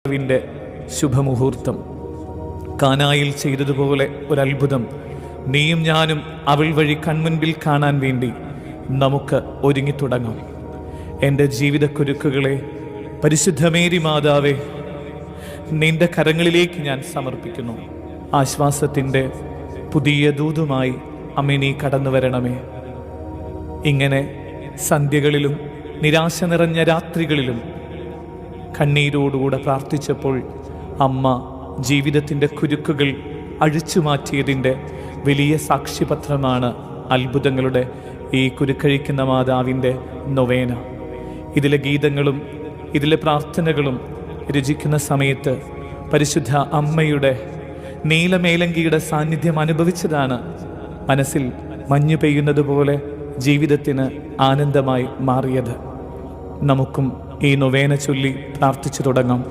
ിൻ്റെ ശുഭമുഹൂർത്തം. കാനായിൽ ചെയ്തതുപോലെ ഒരത്ഭുതം നീയും ഞാനും അവൾ വഴി കൺമുൻപിൽ കാണാൻ വേണ്ടി നമുക്ക് ഒരുങ്ങിത്തുടങ്ങാം. എൻ്റെ ജീവിതക്കുരുക്കുകളെ പരിശുദ്ധ മേരി മാതാവേ, നിന്റെ കരങ്ങളിലേക്ക് ഞാൻ സമർപ്പിക്കുന്നു. ആശ്വാസത്തിൻ്റെ പുതിയ ദൂതുമായി അമ്മേ നീ കടന്നു വരണമേ. ഇങ്ങനെ സന്ധ്യകളിലും നിരാശ നിറഞ്ഞ രാത്രികളിലും കണ്ണീരോടുകൂടെ പ്രാർത്ഥിച്ചപ്പോൾ അമ്മ ജീവിതത്തിൻ്റെ കുരുക്കുകൾ അഴിച്ചു മാറ്റിയതിൻ്റെ വലിയ സാക്ഷ്യപത്രമാണ് അത്ഭുതങ്ങളുടെ ഈ കുരുക്കഴിക്കുന്ന മാതാവിൻ്റെ നൊവേന. ഇതിലെ ഗീതങ്ങളും ഇതിലെ പ്രാർത്ഥനകളും രചിക്കുന്ന സമയത്ത് പരിശുദ്ധ അമ്മയുടെ നീലമേലങ്കിയുടെ സാന്നിധ്യം അനുഭവിച്ചതാണ് മനസ്സിൽ മഞ്ഞു പെയ്യുന്നത് പോലെ ജീവിതത്തിന് ആനന്ദമായി മാറിയത്. നമുക്കും ഈ നൊവേന ചൊല്ലി പ്രാർത്ഥിച്ചു തുടങ്ങാം.